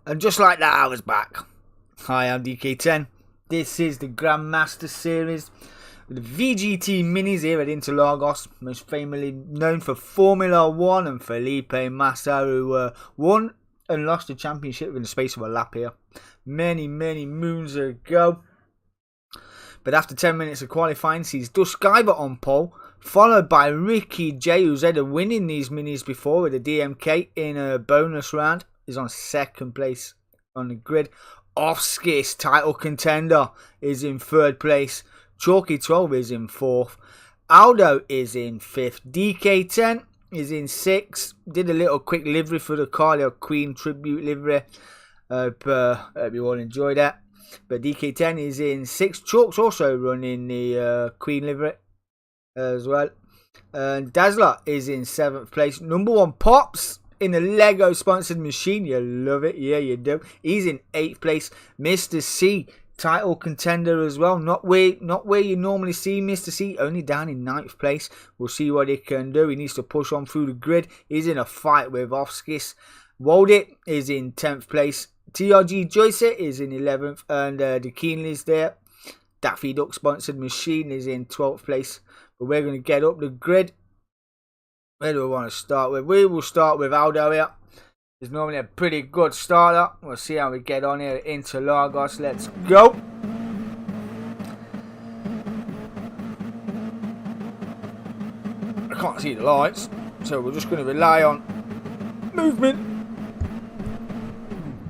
And just like that, I was back. Hi, I'm DK10. This is the Grandmaster Series with the VGT Minis here at Interlagos, most famously known for Formula 1 and Felipe Massa, who won and lost the championship in the space of a lap here many moons ago. But after 10 minutes of qualifying, sees Duskiver on pole, followed by Ricky J, who's had a win in these minis before with a DMK in a bonus round. Is on second place on the grid. Offskis, title contender, is in third place. Chalky 12 is in fourth. Aldo is in fifth. DK10 is in sixth. Did a little quick livery for the car, little Queen tribute livery. Hope you all enjoyed that. But DK10 is in sixth. Chalk's also running the Queen livery as well. Dazzler is in seventh place. Number one Pops in the Lego sponsored machine. You love it. Yeah, you do. He's in 8th place. Mr. C, title contender as well. Not where you normally see Mr. C. Only down in 9th place. We'll see what he can do. He needs to push on through the grid. He's in a fight with Offskis. Woldit is in 10th place. TRG Joyce is in 11th. And the Keenley's there. Daffy Duck sponsored machine is in 12th place. But we're going to get up the grid. Where do we want to start with? We will start with Aldo here. He's normally a pretty good starter. We'll see how we get on here at Interlagos. Let's go. I can't see the lights, so we're just going to rely on movement.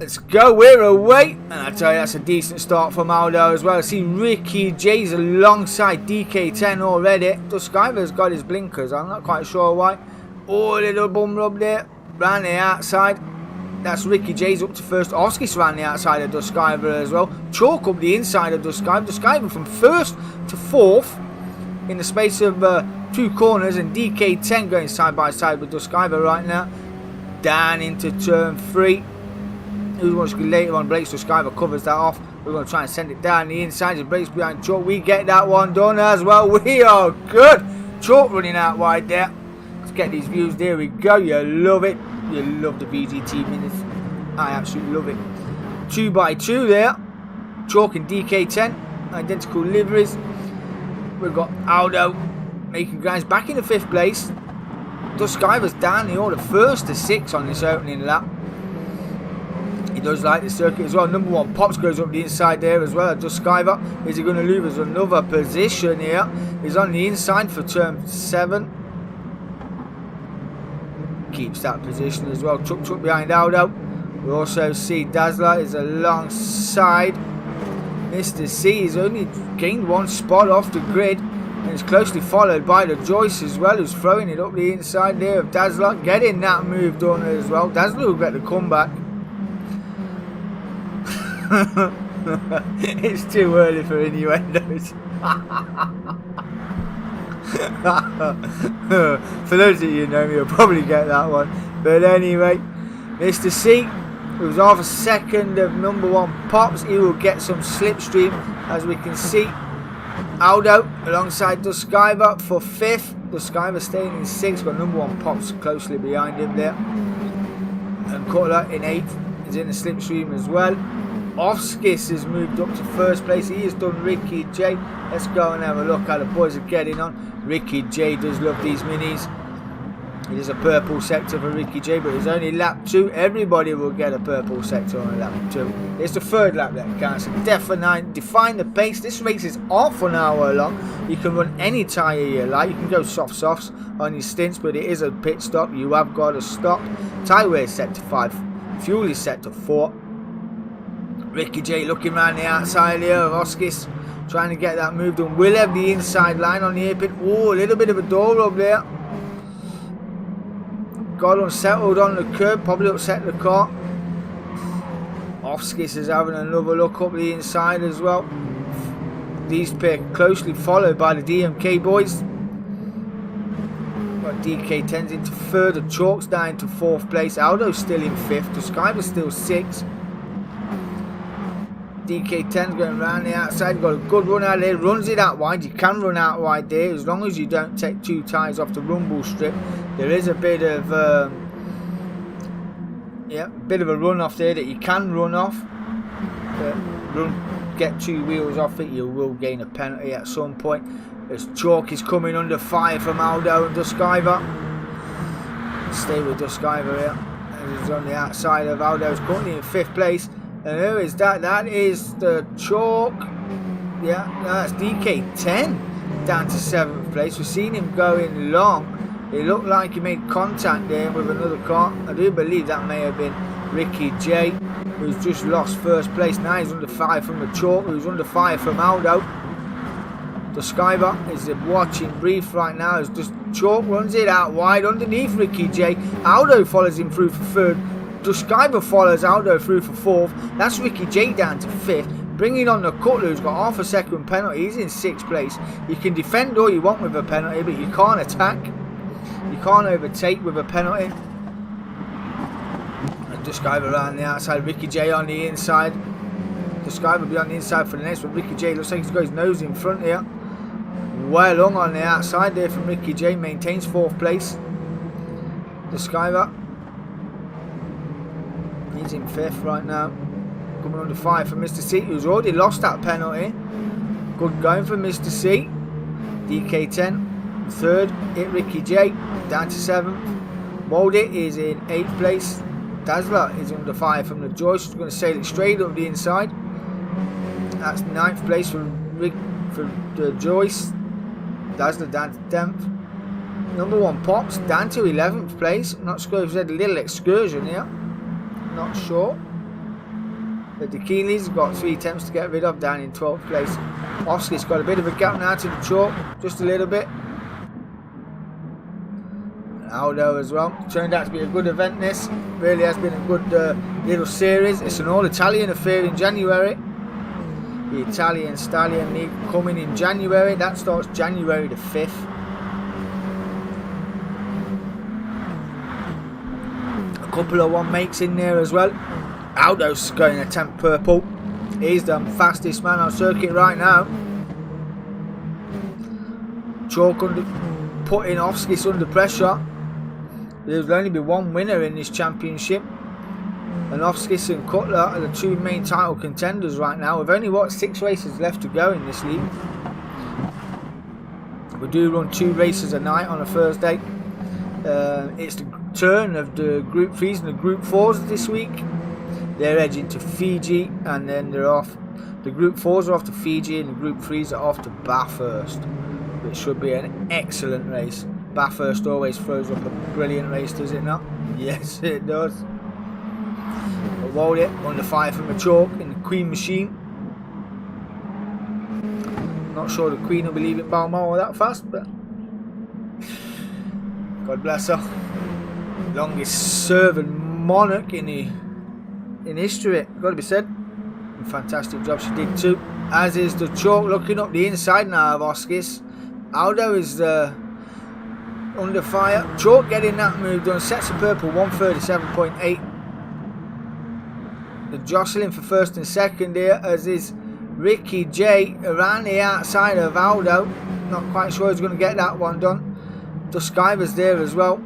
Let's go. We're away. And I tell you, that's a decent start from Aldo as well. I see Ricky J's alongside DK10 already. Duskiver's got his blinkers. I'm not quite sure why. Oh, a little bum rub there. Round the outside. That's Ricky J's up to first. Offskis ran the outside of Duskiver as well. Chalk up the inside of Duskiver. Duskiver from first to fourth in the space of 2 corners. And DK10 going side by side with Duskiver right now. Down into turn 3. Who wants to go later on? Breaks Duskiver, covers that off. We're going to try and send it down the inside. It breaks behind Chalk. We get that one done as well. We are good. Chalk running out wide there. Let's get these views. There we go. You love it. You love the VGT minutes. I absolutely love it. 2x2 there. Chalk and DK10. Identical liveries. We've got Aldo making grounds back in the 5th place. Duskiver's down the order 1st to 6th on this opening lap. He does like the circuit as well. Number one Pops goes up the inside there as well. Duskiver. Is he going to lose another position here? He's on the inside for turn 7. Keeps that position as well. Chuck behind Aldo. We also see Dazzler is alongside. Mr. C has only gained 1 spot off the grid. And is closely followed by the Joyce as well, who's throwing it up the inside there of Dazzler. Getting that move done as well. Dazzler will get the comeback. It's too early for innuendos. For those of you who know me, you'll probably get that one. But anyway, Mr. C, who's half a second of number one Pops, he will get some slipstream, as we can see. Aldo alongside Duskiver for 5th. Duskiver staying in 6th. Got number one Pops closely behind him there. And Cutler in 8th is in the slipstream as well. Offskis has moved up to 1st place. He has done Ricky J. Let's go and have a look how the boys are getting on. Ricky J does love these minis. It is a purple sector for Ricky J, but it's only lap 2. Everybody will get a purple sector on lap 2. It's the 3rd lap that counts. So define the pace. This race is half an hour long. You can run any tyre you like. You can go softs on your stints, but it is a pit stop. You have got to stop. Tyre wear is set to 5. Fuel is set to 4. Ricky J looking around the outside here of Offskis, trying to get that move done. Will have the inside line on the hairpin. Oh, a little bit of a door rub there. Got unsettled on the curb, probably upset the car. Offskis is having another look up the inside as well. These pair closely followed by the DMK boys. Got DK10's into 3rd, Chalk's down to 4th place. Aldo's still in 5th, Duskiver's still 6th. DK10's going around the outside. Got a good run out there. Runs it out wide. You can run out wide there as long as you don't take 2 tyres off the rumble strip. There is a bit of Yeah, bit of a run off there that you can run off. Get 2 wheels off it, you will gain a penalty at some point. As Chalk is coming under fire from Aldo and Duskiver. Stay with Duskiver here. And he's on the outside of Aldo. He's currently in 5th place. And who is that? That is the Chalk. Yeah, that's DK10 down to 7th place. We've seen him going long. It looked like he made contact there with another car. I do believe that may have been Ricky J, who's just lost 1st place. Now he's under fire from the Chalk, who's under fire from Aldo. The Skyber is watching brief right now as just Chalk runs it out wide underneath Ricky J. Aldo follows him through for 3rd. The Skyber follows Aldo through for 4th. That's Ricky J down to 5th. Bringing on the Cutler, who's got half a second penalty. He's in 6th place. You can defend all you want with a penalty, but you can't attack. You can't overtake with a penalty. And just go around the outside. Ricky J on the inside. This guy will be on the inside for the next one. Ricky J looks like he's got his nose in front here. Well long on the outside there from Ricky J. Maintains 4th place. The Skyver. He's in 5th right now. Coming under fire for Mr. C, who's already lost that penalty. Good going for Mr. C. DK10. 3rd, hit Ricky J. Down to 7th. Waldy is in 8th place. Dazzler is under fire from the Joyce. He's going to sail it straight up the inside. That's 9th place for the Joyce. Dazzler down to 10th. Number 1 Pops down to 11th place. I'm not sure if he's had a little excursion here. Not sure. But the Keeley's got 3 attempts to get rid of, down in 12th place. Oscar's got a bit of a gap now to the Chalk, just a little bit. And Aldo as well. Turned out to be a good event this. Really has been a good little series. It's an all-Italian affair in January. The Italian Stallion League coming in January. That starts January the 5th. A couple of 1 makes in there as well. Aldo's going to attempt purple. He's the fastest man on circuit right now. Chalk putting Offskis under pressure. There will only be 1 winner in this championship. And Offskis and Cutler are the 2 main title contenders right now. We've only got 6 races left to go in this league. We do run 2 races a night on a Thursday. It's the turn of the Group 3s and the Group 4s this week. They're edging to Fiji and then they're off. The Group 4s are off to Fiji and the Group 3s are off to Bathurst, which should be an excellent race. Bathurst always throws up a brilliant race, does it not? Yes, it does. But Waldy under fire from the Chalk in the Queen machine. Not sure the Queen will be leaving Balmoral that fast, but God bless her. Longest serving monarch in history, got to be said. Fantastic job she did too. As is the Chalk, looking up the inside now of Oskis. Aldo is under fire. Chalk getting that move done. Sets of purple 137.8. The jostling for 1st and 2nd here, as is Ricky J around the outside of Aldo. Not quite sure he's going to get that one done. The Skyver's there as well.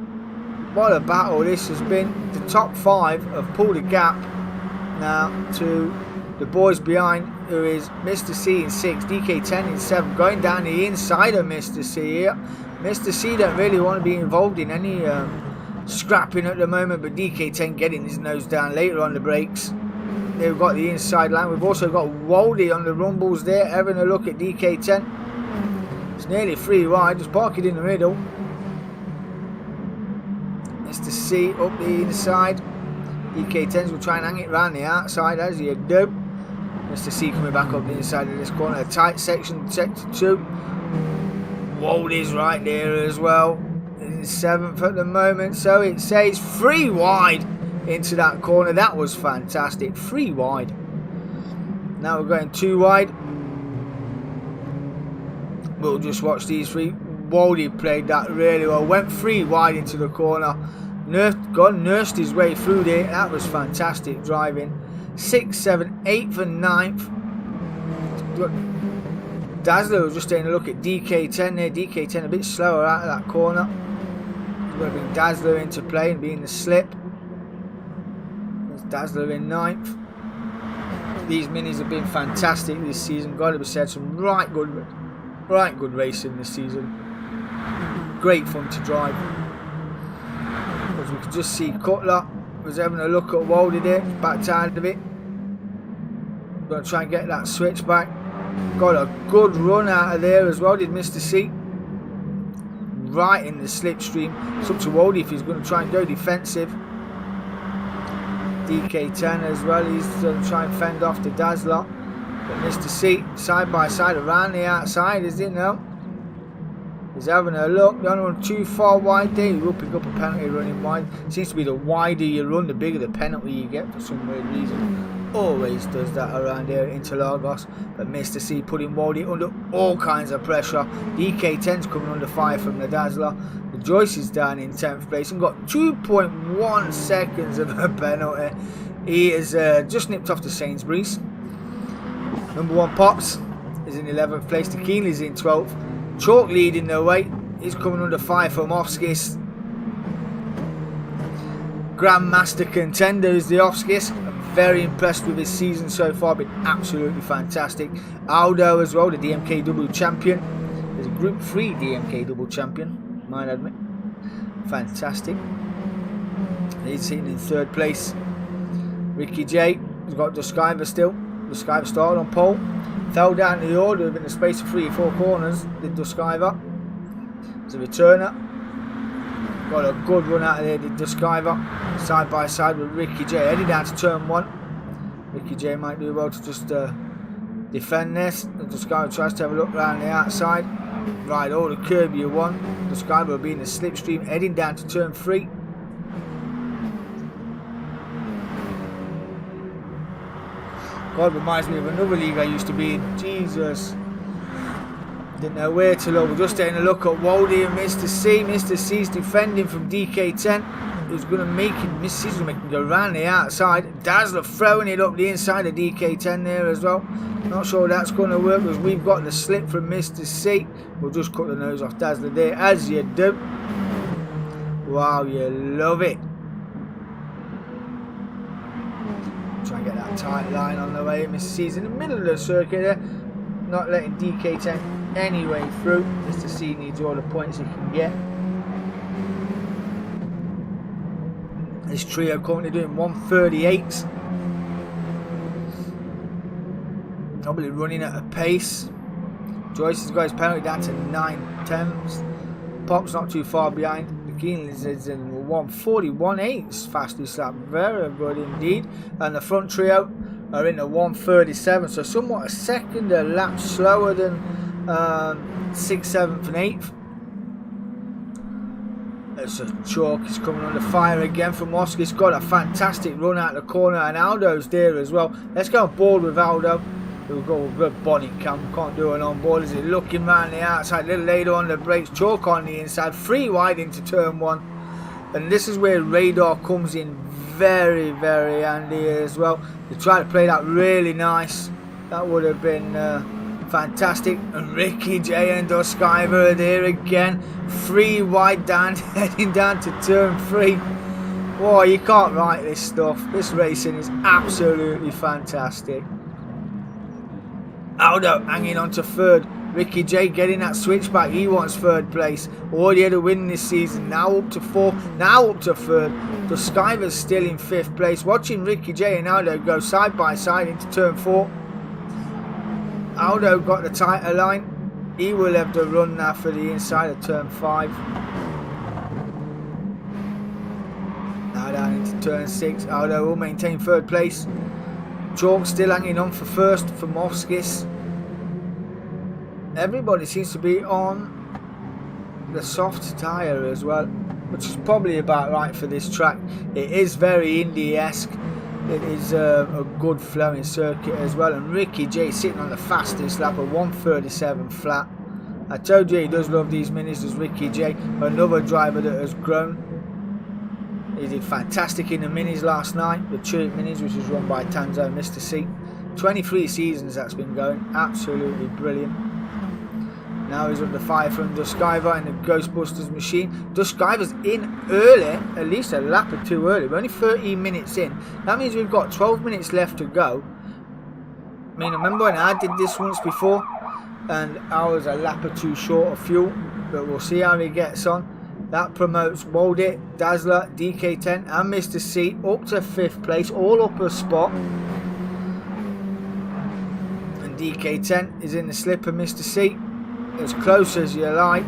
What a battle this has been. The top 5 have pulled a gap now to the boys behind, who is Mr. C in 6, DK10 in 7, going down the inside of Mr. C here. Mr. C don't really want to be involved in any scrapping at the moment, but DK10 getting his nose down later on the brakes. They've got the inside line. We've also got Waldy on the rumbles there, having a look at DK10. It's nearly 3 wide, just park it in the middle. Mr. C up the inside. DK10s will try and hang it round the outside, as you do. Mr. C coming back up the inside of this corner. A tight section, sector 2. Waldy's right there as well. In 7th at the moment, so it says 3 wide into that corner. That was fantastic. 3 wide. Now we're going 2 wide. We'll just watch these 3. Waldy played that really well. Went 3 wide into the corner. Nursed his way through there. That was fantastic driving. 6th, 7th, 8th and 9th. Dazzler was just taking a look at DK10 there. DK10 a bit slower out of that corner. He's going to bring Dazzler into play and be in the slip. Dazzler in 9th. These minis have been fantastic this season. Got to be said, some right good racing this season. Great fun to drive. As we can just see, Cutler was having a look at Waldy there, backed out of it. Going to try and get that switch back. Got a good run out of there as well, did Mr. C. Right in the slipstream. It's up to Waldy if he's going to try and go defensive. DK10 as well, he's going to try and fend off the Dazzler. But Mr. C, side by side around the outside, is it now? He's having a look. The only one too far wide there. He will pick up a penalty running wide. Seems to be the wider you run, the bigger the penalty you get for some weird reason. Always does that around here at Interlagos. But Mr. C putting Waldy under all kinds of pressure. DK10's coming under fire from the Dazzler. The Joyce is down in 10th place and got 2.1 seconds of a penalty. He is just nipped off the Sainsbury's. Number 1 Pops is in 11th place. The Keenley's in 12th. Chalk leading the way. He's coming under fire from Offskis. Grandmaster contender is the Offskis. Very impressed with his season so far. Been absolutely fantastic. Aldo as well, the DMK double champion. There's a Group 3 DMK double champion, might admit. Fantastic. He's sitting in 3rd place. Ricky J has got Duskiver still. Duskiver started on pole. Fell down the order within the space of 3 or 4 corners. Did Duskiver. There's a returner. Got a good run out of there, did Duskiver. Side by side with Ricky J. Heading down to turn 1. Ricky J might do well to just defend this. Duskiver tries to have a look around the outside. Right, all the curb you want. Duskiver will be in the slipstream, heading down to turn 3. God, reminds me of another league I used to be in. Jesus. Didn't know where to look. We're just taking a look at Waldy and Mr. C. Mr. C's defending from DK10. Who's going to make him, Mr. C's going to make him go around the outside. Dazzler throwing it up the inside of DK10 there as well. Not sure that's going to work because we've got the slip from Mr. C. We'll just cut the nose off Dazzler there, as you do. Wow, you love it. Try and get that tight line on the way. Mr. C's in the middle of the circuit there. Not letting DK10 any way through. Mr. C needs all the points he can get. This trio currently doing 138s. Probably running at a pace. Joyce has got his penalty down to 9/10. Pop's not too far behind. The Keenley's is in 141.8 fastest lap. Very good indeed. And the front trio are in the 137, so somewhat a second a lap slower than 6th, 7th and 8th. It's a Chalk is coming under fire again from Oscar. He's got a fantastic run out of the corner, and Aldo's there as well. Let's go on board with Aldo. We'll go with bonnet cam. Can't do an on board. Is he looking round the outside? A little later on the brakes. Chalk on the inside. 3 wide into turn 1. And this is where radar comes in very, very handy as well. They try to play that really nice. That would have been fantastic. And Ricky J and Duskiver are there again. 3 wide down, heading down to turn 3. Whoa, you can't write this stuff. This racing is absolutely fantastic. Aldo hanging on to 3rd. Ricky J getting that switchback. He wants 3rd place. Already had a win this season. Now up to 4th. Now up to 3rd. Duskiver's still in 5th place. Watching Ricky J and Aldo go side by side into turn 4. Aldo got the tighter line. He will have to run now for the inside of turn 5. Now down into turn 6. Aldo will maintain 3rd place. Chalk still hanging on for 1st from Offskis. Everybody seems to be on the soft tyre as well, which is probably about right for this track. It is very Indy-esque. It is a good flowing circuit as well. And Ricky J sitting on the fastest lap of 137 flat. I told you he does love these minis, as Ricky J, another driver that has grown. He did fantastic in the minis last night, the Church minis, which was run by Tanzo and Mr. C. 23 seasons that's been going, absolutely brilliant. Now he's under fire from Duskiver and the Ghostbusters machine. Duskiver's in early, at least a lap or two early. We're only 13 minutes in. That means we've got 12 minutes left to go. I mean, remember when I did this once before and I was a lap or two short of fuel, but we'll see how he gets on. That promotes Woldit, Dazzler, DK10 and Mr. C up to 5th place, all up a spot. And DK10 is in the slip of Mr. C, as close as you like.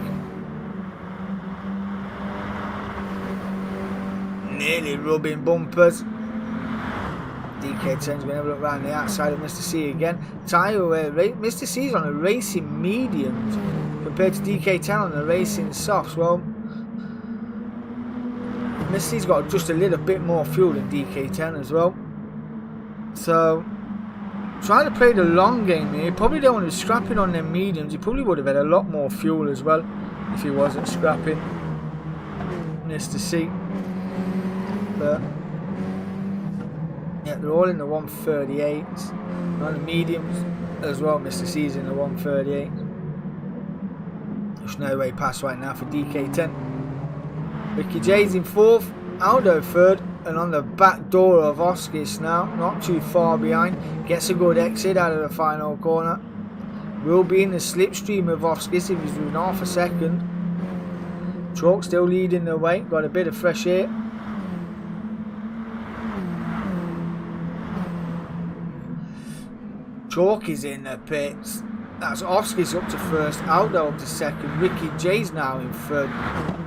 Nearly rubbing bumpers. DK10's going to have a look around the outside of Mr. C again. Tyre away. Mr. C's on the racing mediums compared to DK10 on the racing softs. Well, Mr. C's got just a little bit more fuel than DK10 as well. So, trying to play the long game here. He probably don't want to be scrapping on them mediums. He probably would have had a lot more fuel as well if he wasn't scrapping. Mr. C. But yeah, they're all in the 138s. On the mediums as well, Mr. C's in the 138. There's no way past right now for DK10. Ricky J's in 4th, Aldo 3rd, and on the back door of Oskis now, not too far behind. Gets a good exit out of the final corner. Will be in the slipstream of Oskis if he's within half a second. Chalk still leading the way, got a bit of fresh air. Chalk is in the pits. That's Oskis up to 1st, Aldo up to 2nd, Ricky J's now in 3rd.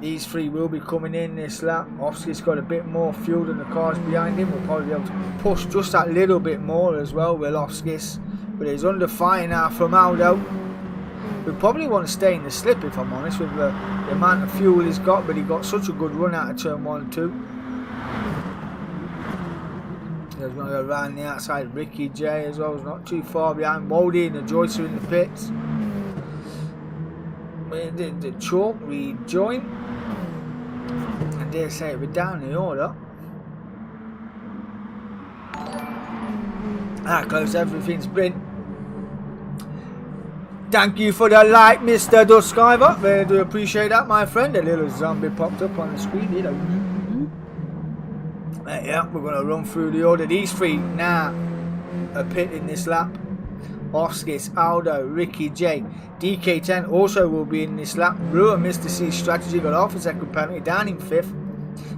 These three will be coming in this lap. Oskis got a bit more fuel than the cars behind him. We'll probably be able to push just that little bit more as well, will Oskis. But he's under fire now from Aldo. We probably want to stay in the slip if I'm honest with the amount of fuel he's got, but he got such a good run out of turn 1 and 2. There's going to go around the outside. Ricky J as well is not too far behind. Moldy and the Joyce are in the pits. The Chalk rejoin. I dare say we're down the order. That close everything's been. Thank you for the like, Mr. Duskiver. Really do appreciate that, my friend. A little zombie popped up on the screen, you know. Yeah, we're going to run through the order. These three now are pitting this lap. Oskis, Aldo, Ricky J, DK10 also will be in this lap. Brewer, Mr. C's strategy got half a second penalty, down in 5th.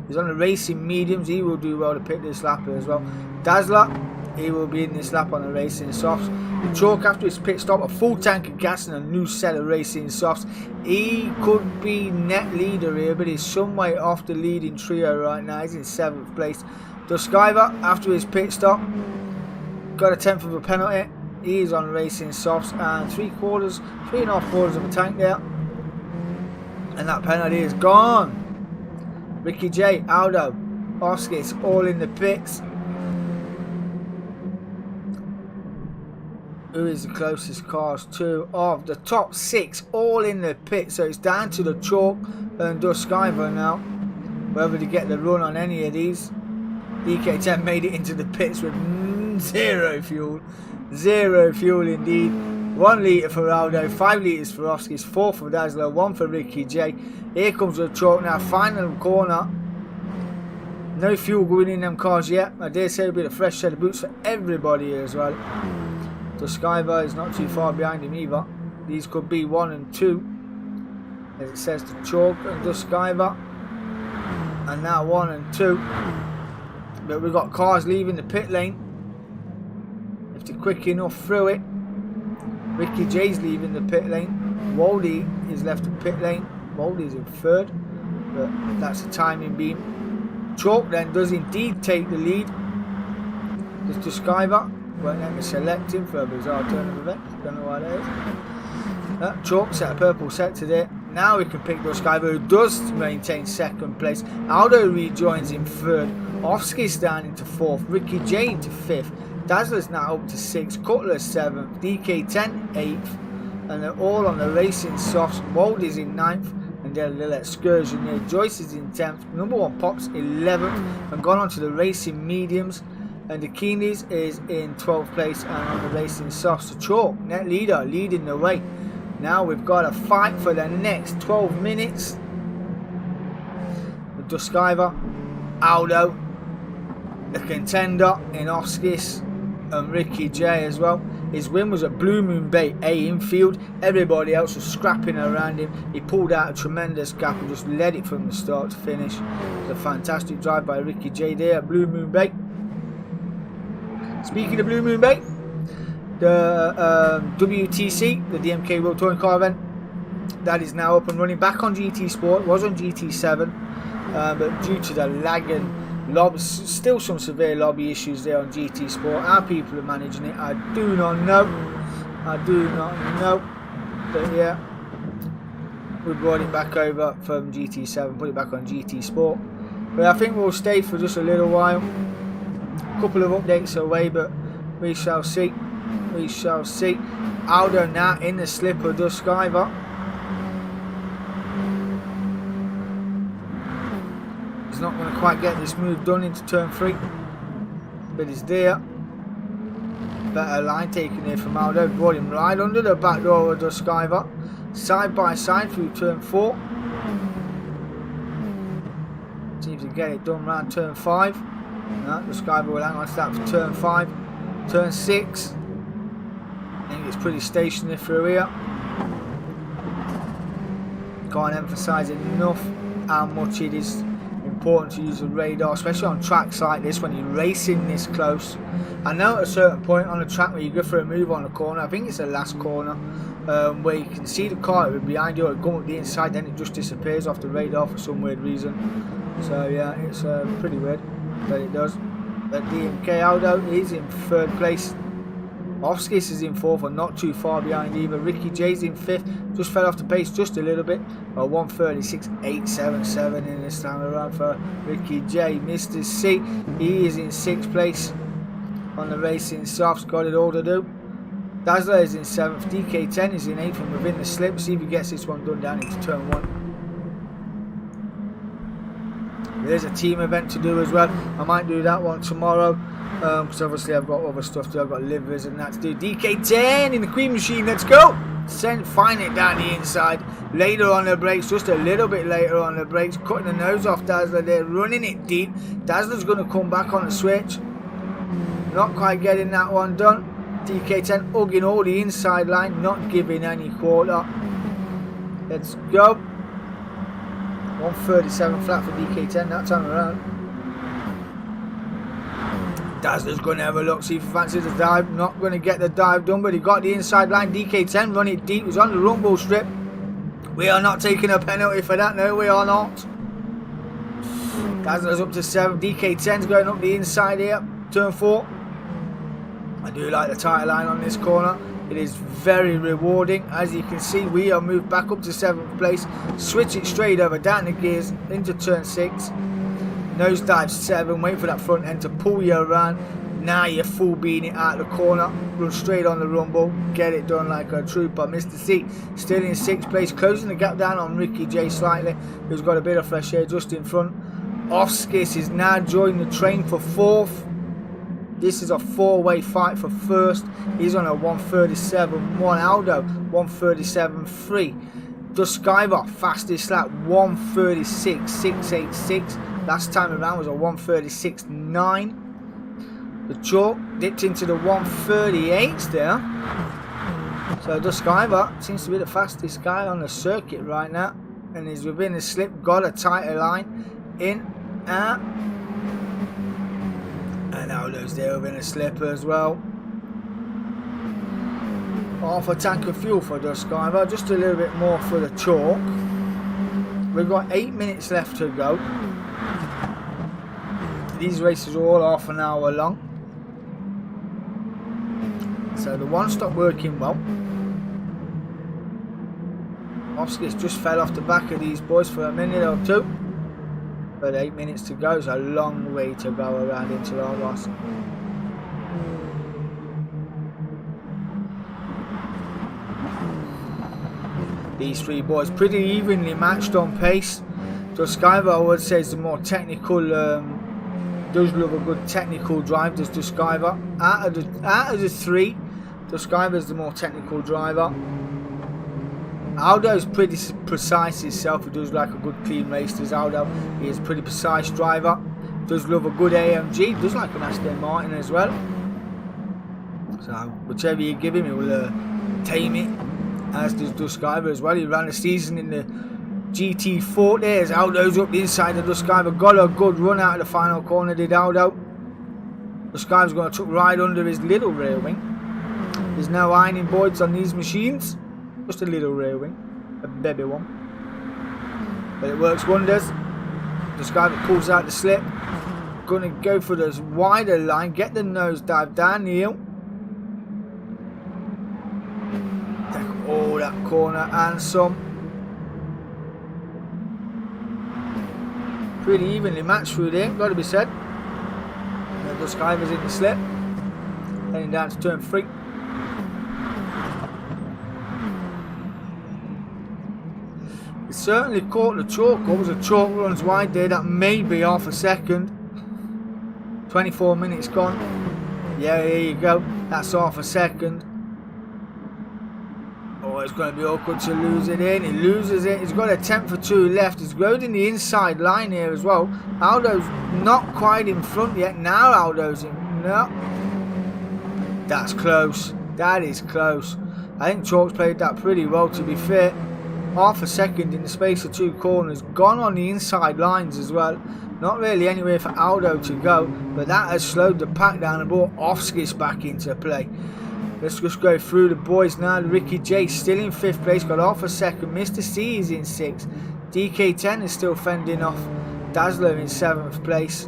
He's on the racing mediums. He will do well to pit this lap as well. Dazzler, he will be in this lap on the racing softs. Chalk after his pit stop, a full tank of gas and a new set of racing softs. He could be net leader here, but he's some way off the leading trio right now. He's in 7th place. Duskiver after his pit stop got a 10th of a penalty. He is on racing softs and 3.5 quarters of a tank there. And that penalty is gone. Ricky J, Aldo, Oskis all in the pits. Who is the closest cars? 2 of the top 6 all in the pit. So it's down to the Chalk and Duskiver now. Whether to get the run on any of these. DK10 made it into the pits with 0 fuel. 0 fuel indeed. 1 litre for Aldo, 5 litres for Oskis, 4 for Dazzler, 1 for Ricky J. Here comes the Chalk now, final corner. No fuel going in them cars yet. I dare say it'll be a fresh set of boots for everybody here as well. Duskiver is not too far behind him either. These could be 1 and 2. As it says to Chalk and Duskiver. And now 1 and 2. But we've got cars leaving the pit lane. If they're quick enough through it. Ricky J's leaving the pit lane. Waldy is left the pit lane. Waldy's in 3rd. But that's a timing beam. Chalk then does indeed take the lead. There's Duskiver. Won't let me select him for a bizarre turn of events. Don't know why that is. Chalk set a purple sector there. Now we can pick Duskiver, who does maintain 2nd place. Aldo rejoins in 3rd. Oskis down into 4th. Ricky J into 5th. Dazzler's now up to 6th. Cutler 7th. DK10 8th. And they're all on the racing softs. Waldy's in 9th. And then a little excursion there. Joyce is in 10th. Number 1 Pops 11th. And gone on to the racing mediums. And the Keenleys is in 12th place, and on the racing softs, the Chalk, net leader, leading the way. Now we've got a fight for the next 12 minutes. The Duskiver, Aldo, the contender in Oskis, and Ricky J as well. His win was at Blue Moon Bay A infield. Everybody else was scrapping around him. He pulled out a tremendous gap and just led it from the start to finish. It was a fantastic drive by Ricky J there at Blue Moon Bay. Speaking of Blue Moon Bay, the WTC, the DMK World Touring Car event, that is now up and running back on GT Sport. It was on GT7, but due to the lag and still some severe lobby issues there on GT Sport. How people are managing it, I do not know. But yeah, we brought it back over from GT7, put it back on GT Sport. But I think we'll stay for just a little while. A couple of updates away, but we shall see. We shall see. Aldo now in the slip of Duskiver. He's not going to quite get this move done into turn 3, but he's there. Better line taken here from Aldo. Brought him right under the back door of Duskiver. Side by side through turn 4. Seems to get it done round turn 5. No, Duskiver will hang on to that for turn 5. Turn 6. I think it's pretty stationary through here. Can't emphasise enough how much it is important to use the radar, especially on tracks like this when you're racing this close. I know at a certain point on the track where you go for a move on the corner, I think it's the last corner, where you can see the car behind you or go up the inside, then it just disappears off the radar for some weird reason. So yeah, it's pretty weird, but it does. But DMK Aldo is in 3rd place. Offskis is in 4th and not too far behind either. Ricky J's in 5th, just fell off the pace just a little bit. 1:36.877 in this time around for Ricky J. Mr. C, he is in 6th place on the racing softs, got it all to do. Dazzler is in 7th, DK10 is in 8th and within the slip. See if he gets this one done down into turn 1. There's a team event to do as well. I might do that one tomorrow. Because obviously I've got other stuff to do. I've got livers and that to do. DK10 in the Queen Machine, let's go! Find it down the inside. Later on the brakes, just a little bit later on the brakes. Cutting the nose off Dazzler there, running it deep. Dazzler's going to come back on the switch. Not quite getting that one done. DK10 hugging all the inside line, not giving any quarter. Let's go. 1:37 flat for DK10 that time around. Dazzler's going to have a look, see if he fancies the dive. Not going to get the dive done, but he got the inside line. DK10 running it deep. He's on the rumble strip. We are not taking a penalty for that. No, we are not. Dazzler's up to 7. DK10's going up the inside here. Turn 4. I do like the tight line on this corner. It is very rewarding. As you can see, we are moved back up to 7th place. Switch it straight over, down the gears, into turn 6. Nosedive 7, wait for that front end to pull you around. Now you're full beating it out the corner, run straight on the rumble, get it done like a trooper. Mr. C still in 6th place, closing the gap down on Ricky J slightly, who's got a bit of fresh air just in front. Offskis is now joining the train for 4th. This is a 4-way fight for 1st. He's on a 1:37.1. Aldo 1:37.3. Duskiver fastest lap 1:36.686. Last time around was a 1:36.9. The Chalk dipped into the 1:38s there. So Duskiver seems to be the fastest guy on the circuit right now, and is within the slip. Got a tighter line in, out. And Aldo's there within a slip as well. Half a tank of fuel for Duskiver, just a little bit more for the Chalk. We've got 8 minutes left to go. These races are all half an hour long. So the one stopped working well. Offskis just fell off the back of these boys for a minute or two. But 8 minutes to go is a long way to go around Interlagos. These 3 boys pretty evenly matched on pace. Duskiver, I would say, is the more technical Does love a good technical drive, does Duskiver. Out of the three, Duskiver's the more technical driver. Aldo's pretty precise himself. He does like a good clean race, does Aldo. He is a pretty precise driver. Does love a good AMG. Does like an Aston Martin as well. So whichever you give him, he will tame it. As does Duskiver as well. He ran the season in the GT40. There's Aldo's up the inside of Duskiver. Got a good run out of the final corner, did Aldo. Duskiver's going to tuck right under his little rear wing. There's no ironing boards on these machines. Just a little rear wing, a baby one, but it works wonders. This guy that pulls out the slip, gonna go for this wider line, get the nose dive down the hill, take all that corner and some. Pretty evenly matched through there, got to be said. This guy was in the slip, heading down to turn 3. Certainly caught the chalk. What was a chalk runs wide there? That may be half a second. 24 minutes gone. Yeah, there you go. That's half a second. Oh, it's going to be awkward to lose it in. He loses it. He's got a 10 for 2 left. He's going in the inside line here as well. Aldo's not quite in front yet. Now Aldo's in. No. That's close. That is close. I think Chalk's played that pretty well, to be fair. Half a second in the space of 2 corners, gone on the inside lines as well. Not really anywhere for Aldo to go, but that has slowed the pack down and brought Offskis back into play. Let's just go through the boys now. Ricky J still in 5th place, got half a second. Mr. C is in 6th. DK10 is still fending off Dazzler in 7th place.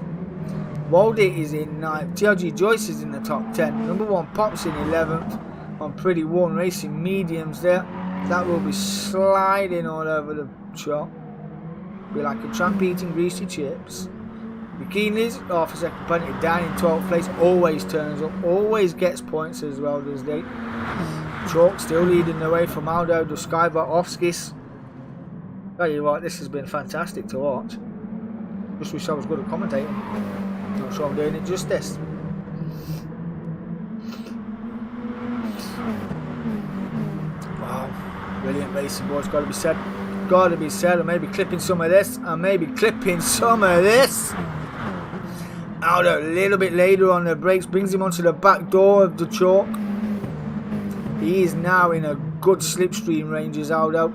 Waldy is in 9th. TLG Joyce is in the top 10. Number 1 Pops in 11th. On Pretty Warm Racing mediums there. That will be sliding all over the chart. Be like a tramp eating greasy chips. Bikinis, half a second penalty down in 12th place. Always turns up. Always gets points as well, does they? Chalk still leading the way from Aldo, Duskiver, Offskis. Tell you what, this has been fantastic to watch. Just wish I was good at commentating. Not sure I'm doing it justice. Brilliant racing, boys, got to be said. Got to be said. And maybe clipping some of this. And maybe clipping some of this. Aldo a little bit later on the brakes. Brings him onto the back door of the chalk. He is now in a good slipstream range, as Aldo.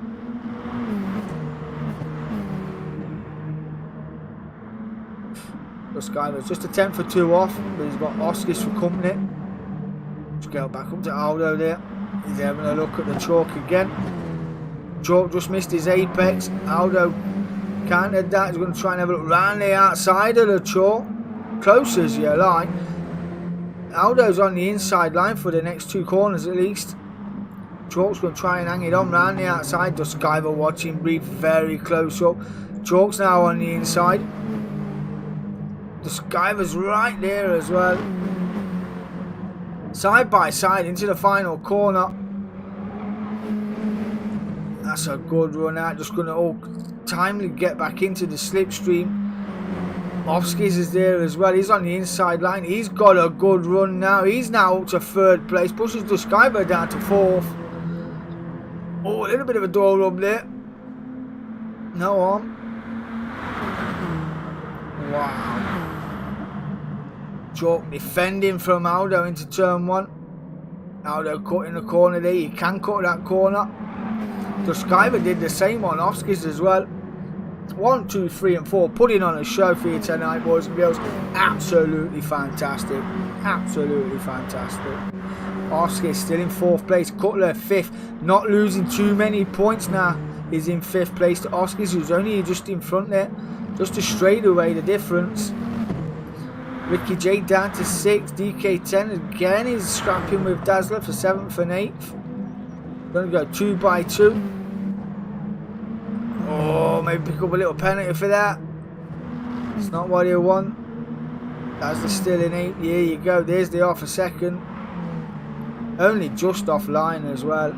This guy was just a 10 for 2 off. But he's got Offskis for company. Just go back up to Aldo there. He's having a look at the chalk again. Chalk just missed his apex. Aldo countered that. He's going to try and have a look round the outside of the chalk. Close as you like. Aldo's on the inside line for the next 2 corners at least. Chalk's going to try and hang it on round the outside. Duskiver watching, breathe very close up. Chalk's now on the inside. Duskiver's right there as well. Side by side into the final corner. That's a good run out. Just going to all timely get back into the slipstream. Offskis is there as well. He's on the inside line. He's got a good run now. He's now up to 3rd place. Pushes Duskiver down to 4th. Oh, a little bit of a door rub there. No harm. Wow. Chalk defending from Aldo into turn 1. Aldo cutting the corner there. He can cut that corner. Duskiver did the same on Offskis as well. 1, 2, 3 and 4 putting on a show for you tonight, boys and girls. Absolutely fantastic. Absolutely fantastic. Offskis still in 4th place. Cutler 5th. Not losing too many points now. He's in 5th place to Offskis, who's only just in front there. Just to straight away the difference. Ricky J down to 6th. DK10 again is scrapping with Dazzler for 7th and 8th. Going to go 2 by 2. Oh, maybe pick up a little penalty for that. It's not what you want. Dazzler still in 8th. Here you go. There's the half a second. Only just offline as well.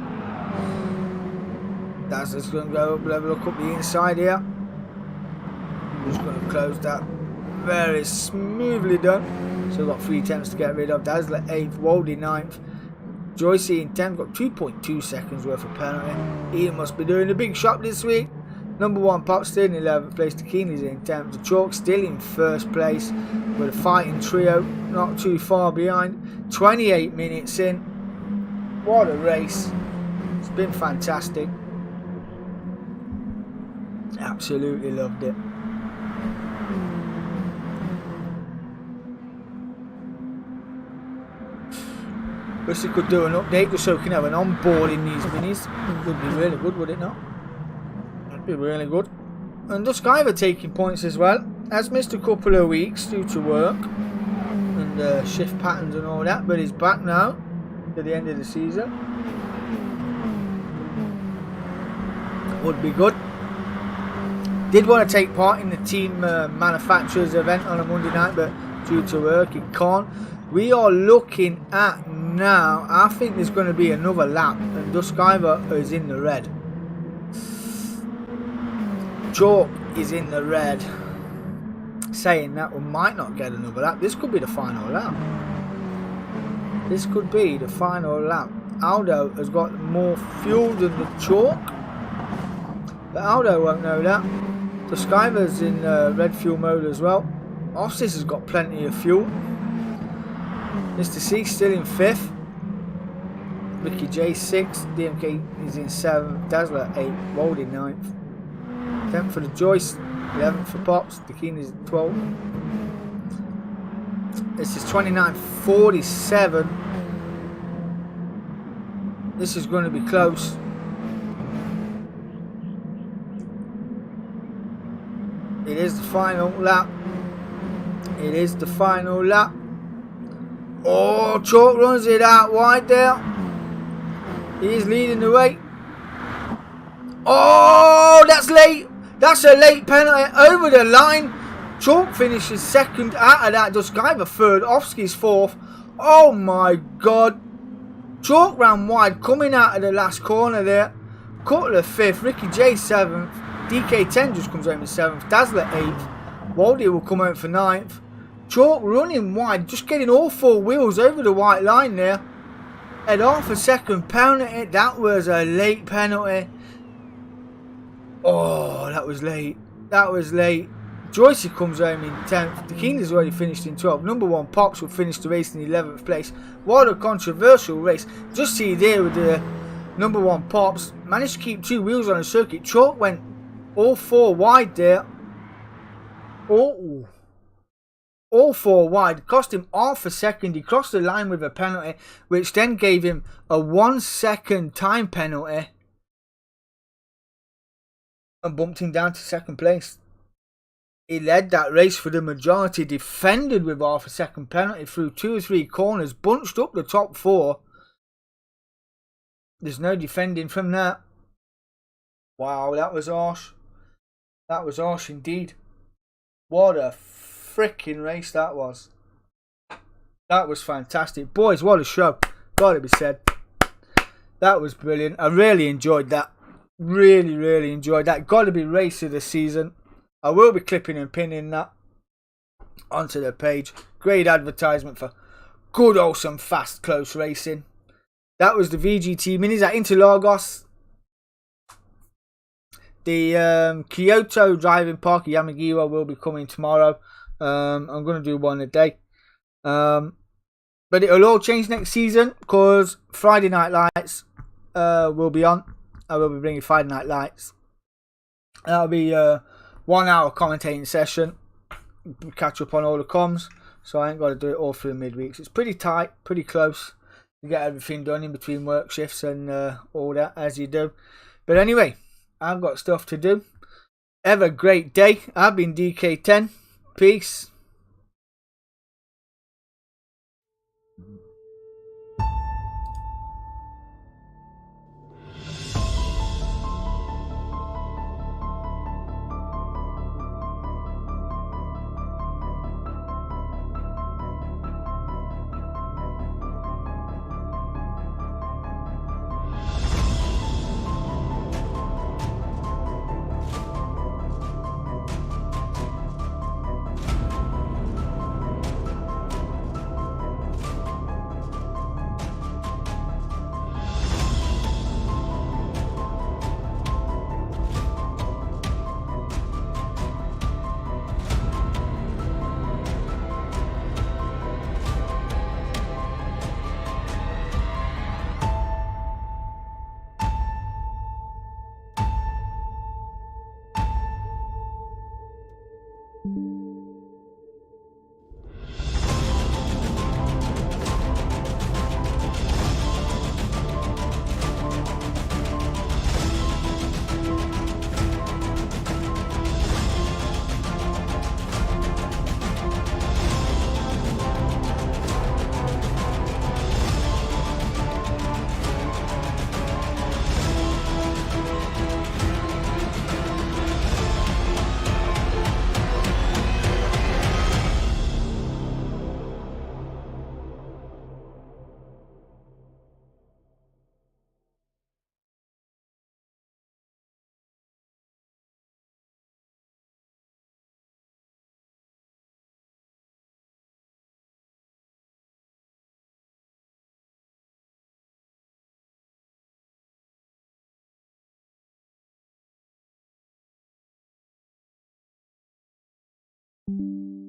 Dazzler's going to go up, level look up the inside here. Just going to close that Very smoothly done. So got 3 attempts to get rid of. Dazzler 8th, Waldy 9th. Joycey in 10th, got 2.2 seconds worth of penalty. He must be doing a big shot this week. Number 1 Pop still in 11th place. The Keeney's in 10th. The Chalk still in 1st place with a fighting trio not too far behind. 28 minutes in. What a race. It's been fantastic. Absolutely loved it. Wish they could do an update just so we can have an onboard in these minis. It would be really good, would it not? It'd be really good. And the Skyver taking points as well. Has missed a couple of weeks due to work and shift patterns and all that, but he's back now to the end of the season. Would be good. Did want to take part in the team manufacturers event on a Monday night, but due to work he can't. We are looking at now, I think there's going to be another lap and Duskiver is in the red. Chalk is in the red. Saying that, we might not get another lap. This could be the final lap. This could be the final lap. Aldo has got more fuel than the Chalk, but Aldo won't know that. Duskiver's in red fuel mode as well. Ossis has got plenty of fuel. Mr. C still in 5th. Ricky J 6th. DMK is in 7th. Dazzler 8th. Waldy 9th. 10th for the Joyce. 11th for Pops. The Keen is 12th. This is 29.47. This is going to be close. It is the final lap. It is the final lap. Oh, Chalk runs it out wide there. He is leading the way. Oh, that's late. That's a late penalty over the line. Chalk finishes 2nd out of that. Duskiver 3rd. Ofsky's 4th. Oh my God. Chalk ran wide coming out of the last corner there. Cutler 5th. Ricky J 7th. DK 10 just comes home in 7th. Dazzler 8th. Waldy will come home for 9th. Chalk running wide, just getting all 4 wheels over the white line there. At half a second penalty. That was a late penalty. Oh, that was late. That was late. Joycey comes home in 10th. The King has already finished in 12th. Number 1 Pops will finish the race in 11th place. What a controversial race. Just see there with the number 1 Pops. Managed to keep 2 wheels on the circuit. Chalk went all 4 wide there. All 4 wide. Cost him half a second. He crossed the line with a penalty, which then gave him a 1 second time penalty and bumped him down to 2nd place. He led that race for the majority, defended with half a second penalty through 2 or 3 corners, bunched up the top 4. There's no defending from that. Wow, that was harsh. That was harsh indeed. What a freaking race that was. That was fantastic. Boys, what a show. Gotta be said. That was brilliant. I really enjoyed that. Really enjoyed that. Gotta be race of the season. I will be clipping and pinning that onto the page. Great advertisement for good, awesome, fast, close racing. That was the VGT Minis at Interlagos. The Kyoto Driving Park at Yamagiwa will be coming tomorrow. I'm going to do one a day. But it'll all change next season because Friday Night Lights will be on. I will be bringing Friday Night Lights. That'll be 1 hour commentating session. Catch up on all the comms. So I ain't got to do it all through midweeks. It's pretty tight, pretty close. You get everything done in between work shifts and all that as you do. But anyway, I've got stuff to do. Have a great day. I've been DK10. Peace. you.